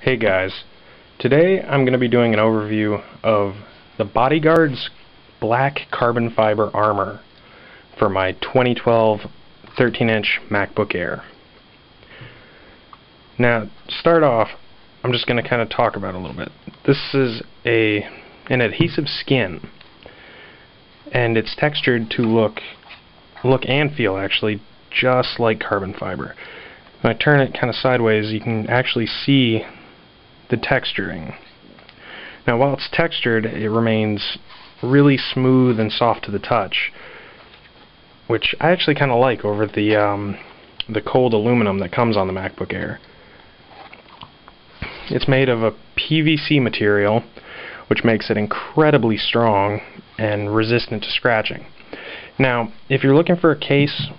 Hey guys, today I'm going to be doing an overview of the BodyGuardz black carbon fiber armor for my 2012 13-inch MacBook Air. Now, to start off, I'm just going to kind of talk about it a little bit. This is an adhesive skin, and it's textured to look and feel actually just like carbon fiber. When I turn it kind of sideways, you can actually see the texturing. Now, while it's textured, it remains really smooth and soft to the touch, which I actually kind of like over the cold aluminum that comes on the MacBook Air. It's made of a PVC material, which makes it incredibly strong and resistant to scratching. Now, if you're looking for a case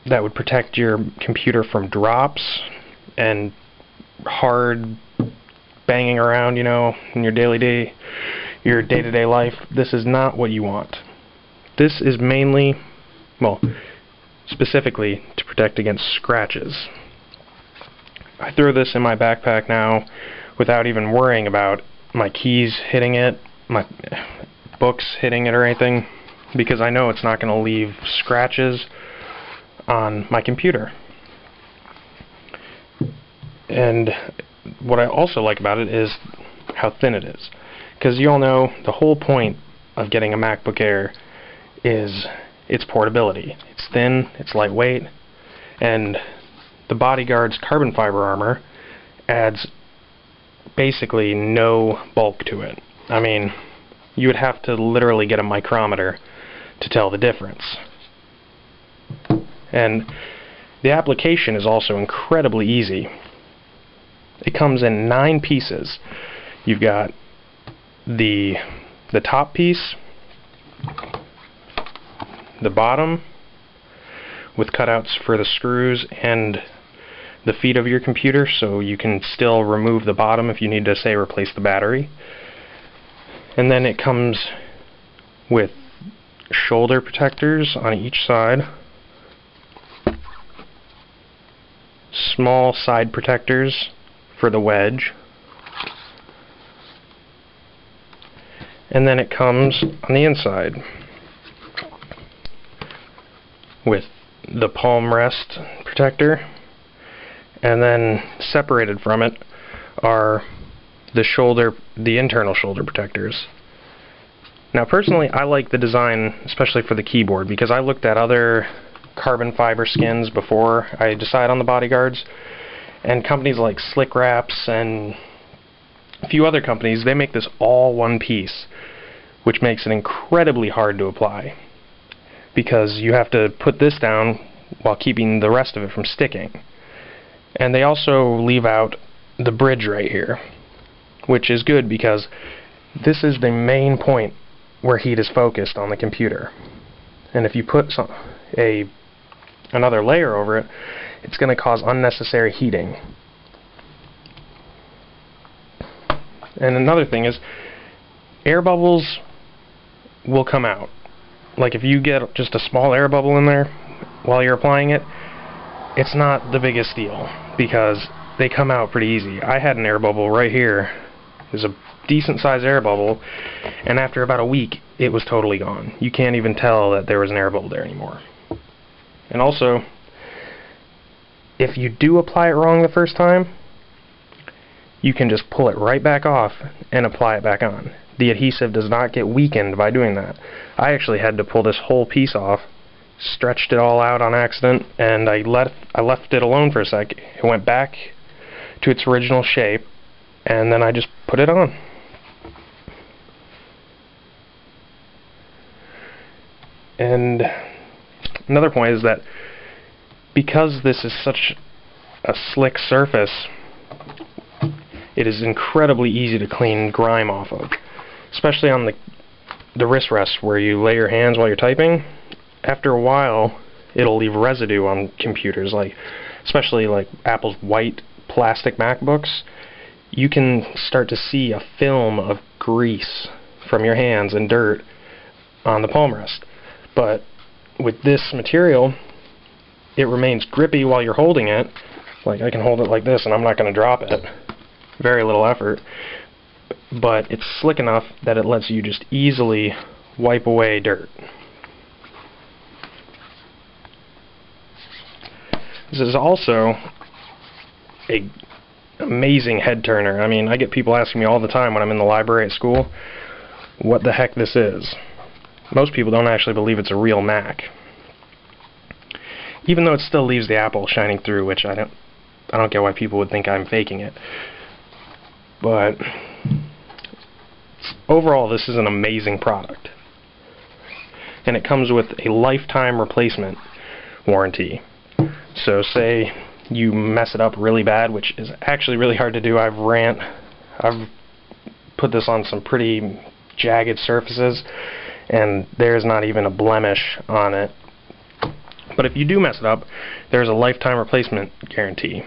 that would protect your computer from drops and hard banging around, in your day-to-day life, this is not what you want. This is mainly, specifically to protect against scratches. I throw this in my backpack now without even worrying about my keys hitting it, my books hitting it or anything, because I know it's not going to leave scratches on my computer. And what I also like about it is how thin it is, because you all know the whole point of getting a MacBook Air is its portability. It's thin, it's lightweight, and the BodyGuardz carbon fiber armor adds basically no bulk to it. I mean, you would have to literally get a micrometer to tell the difference. And the application is also incredibly easy. It comes in 9 pieces. You've got the top piece, the bottom with cutouts for the screws and the feet of your computer, so you can still remove the bottom if you need to, say, replace the battery. And then it comes with shoulder protectors on each side, small side protectors for the wedge, and then it comes on the inside with the palm rest protector, and then separated from it are the internal shoulder protectors. Now, personally, I like the design, especially for the keyboard, because I looked at other carbon fiber skins before I decided on the BodyGuardz, and companies like Slick Wraps and a few other companies, they make this all one piece, which makes it incredibly hard to apply, because you have to put this down while keeping the rest of it from sticking. And they also leave out the bridge right here, which is good because this is the main point where heat is focused on the computer. And if you put another layer over it, it's going to cause unnecessary heating. And another thing is, air bubbles will come out. Like if you get just a small air bubble in there while you're applying it, it's not the biggest deal, because they come out pretty easy. I had an air bubble right here. It was a decent sized air bubble, and after about a week it was totally gone. You can't even tell that there was an air bubble there anymore. And also, if you do apply it wrong the first time, you can just pull it right back off and apply it back on. The adhesive does not get weakened by doing that. I actually had to pull this whole piece off, stretched it all out on accident, and I left it alone for a sec. It went back to its original shape, and then I just put it on. And another point is that because this is such a slick surface, it is incredibly easy to clean grime off of, especially on the wrist rests where you lay your hands while you're typing. After a while, it'll leave residue on computers, especially like Apple's white plastic MacBooks. You can start to see a film of grease from your hands and dirt on the palm rest. But with this material, it remains grippy while you're holding it. Like, I can hold it like this and I'm not going to drop it. very little effort, but it's slick enough that it lets you just easily wipe away dirt. This is also an amazing head turner. I mean, I get people asking me all the time when I'm in the library at school what the heck this is. Most people don't actually believe it's a real Mac, even though it still leaves the apple shining through, which I don't get why people would think I'm faking it. But overall, this is an amazing product, and it comes with a lifetime replacement warranty. So say you mess it up really bad, which is actually really hard to do. I've put this on some pretty jagged surfaces, and there's not even a blemish on it. But if you do mess it up, there's a lifetime replacement guarantee.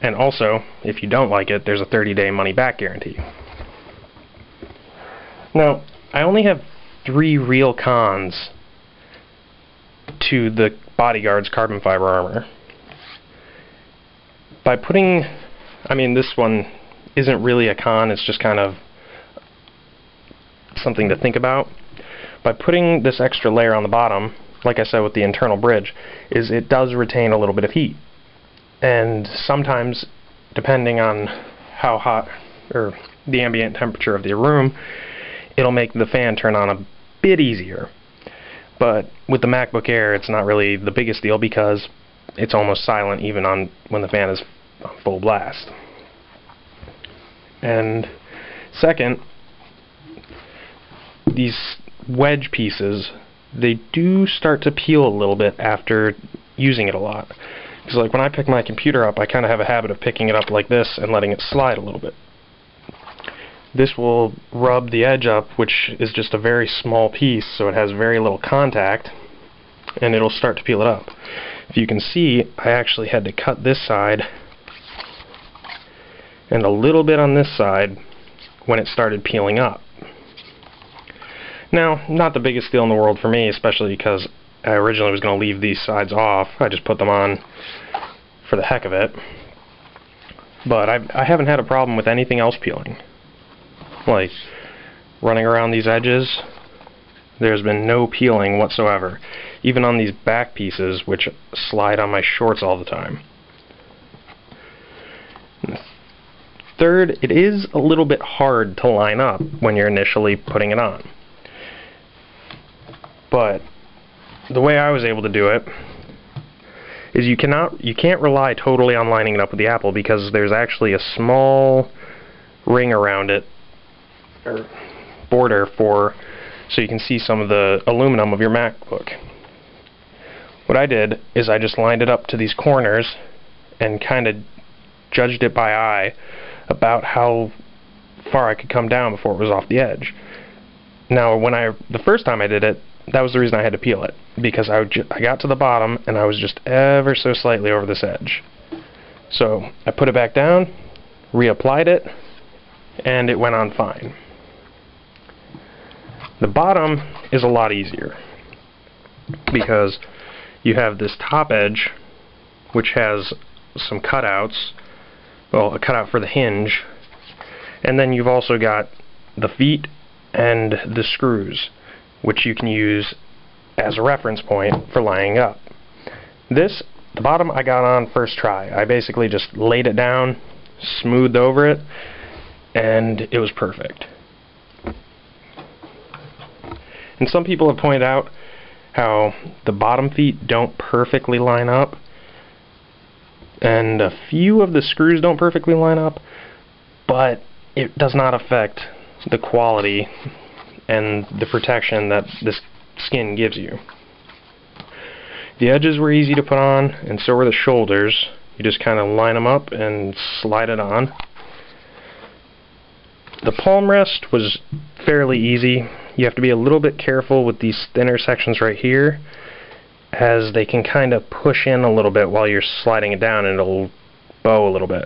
And also, if you don't like it, there's a 30-day money-back guarantee. Now, I only have 3 real cons to the BodyGuardz carbon fiber armor. By putting, I mean, this one isn't really a con, it's just kind of something to think about. By putting this extra layer on the bottom, like I said with the internal bridge, is it does retain a little bit of heat. And sometimes, depending on how hot, or the ambient temperature of the room, it'll make the fan turn on a bit easier. But with the MacBook Air, it's not really the biggest deal because it's almost silent even on when the fan is on full blast. And second, these wedge pieces, they do start to peel a little bit after using it a lot. Because like when I pick my computer up, I kind of have a habit of picking it up like this and letting it slide a little bit. This will rub the edge up, which is just a very small piece, so it has very little contact, and it'll start to peel it up. If you can see, I actually had to cut this side and a little bit on this side when it started peeling up. Now, not the biggest deal in the world for me, especially because I originally was going to leave these sides off. I just put them on for the heck of it. But I haven't had a problem with anything else peeling. Like, running around these edges, there's been no peeling whatsoever. Even on these back pieces, which slide on my shorts all the time. Third, it is a little bit hard to line up when you're initially putting it on. But the way I was able to do it is you can't rely totally on lining it up with the Apple, because there's actually a small ring around it, or border, so you can see some of the aluminum of your MacBook. What I did is I just lined it up to these corners and kind of judged it by eye about how far I could come down before it was off the edge. Now, the first time I did it, that was the reason I had to peel it, because I got to the bottom and I was just ever so slightly over this edge. So I put it back down, reapplied it, and it went on fine. The bottom is a lot easier because you have this top edge which has some cutouts, well, a cutout for the hinge, and then you've also got the feet and the screws, which you can use as a reference point for lining up. The bottom I got on first try. I basically just laid it down, smoothed over it, and it was perfect. And some people have pointed out how the bottom feet don't perfectly line up, and a few of the screws don't perfectly line up, but it does not affect the quality and the protection that this skin gives you. The edges were easy to put on, and so were the shoulders. You just kind of line them up and slide it on. The palm rest was fairly easy. You have to be a little bit careful with these thinner sections right here, as they can kind of push in a little bit while you're sliding it down, and it'll bow a little bit.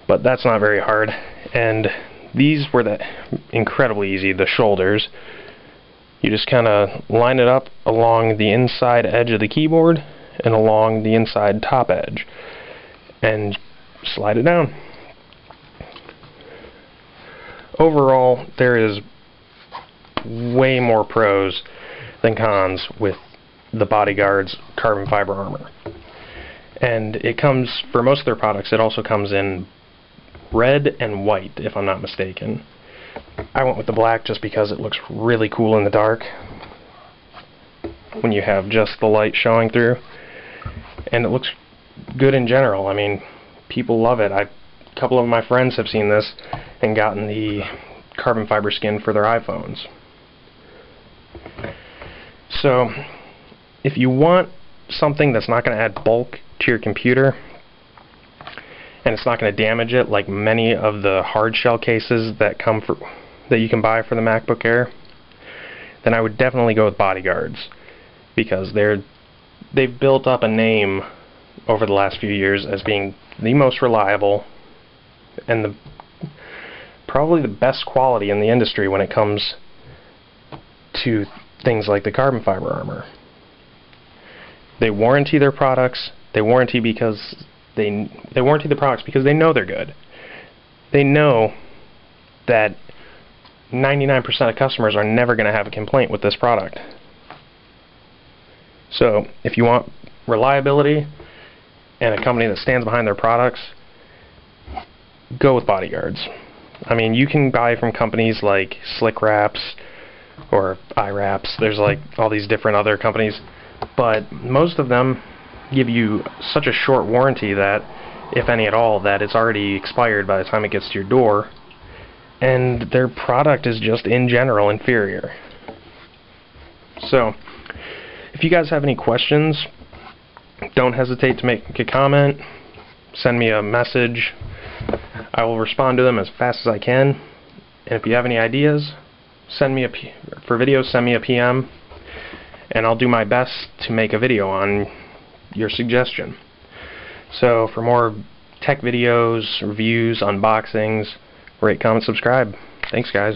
But that's not very hard. And these were incredibly easy, the shoulders. You just kind of line it up along the inside edge of the keyboard and along the inside top edge, and slide it down. overall, there is way more pros than cons with the BodyGuardz carbon fiber armor. And it comes, for most of their products, it also comes in red and white, if I'm not mistaken. I went with the black just because it looks really cool in the dark when you have just the light showing through, and it looks good in general. I mean, people love it. A couple of my friends have seen this and gotten the carbon fiber skin for their iPhones. So if you want something that's not going to add bulk to your computer and it's not going to damage it like many of the hard shell cases that you can buy for the MacBook Air, then I would definitely go with BodyGuardz, because they've built up a name over the last few years as being the most reliable and probably the best quality in the industry when it comes to things like the carbon fiber armor. They warranty their products. They warranty the products because they know they're good. They know that 99% of customers are never going to have a complaint with this product. So if you want reliability and a company that stands behind their products, go with BodyGuardz. I mean, you can buy from companies like Slick Wraps or iWraps. There's like all these different other companies, but most of them give you such a short warranty that, if any at all, that it's already expired by the time it gets to your door, and their product is just in general inferior. So if you guys have any questions, don't hesitate to make a comment, send me a message. I will respond to them as fast as I can. And if you have any ideas, send me for videos, send me a PM, and I'll do my best to make a video on your suggestion. So for more tech videos, reviews, unboxings, rate, comment, subscribe. Thanks, guys.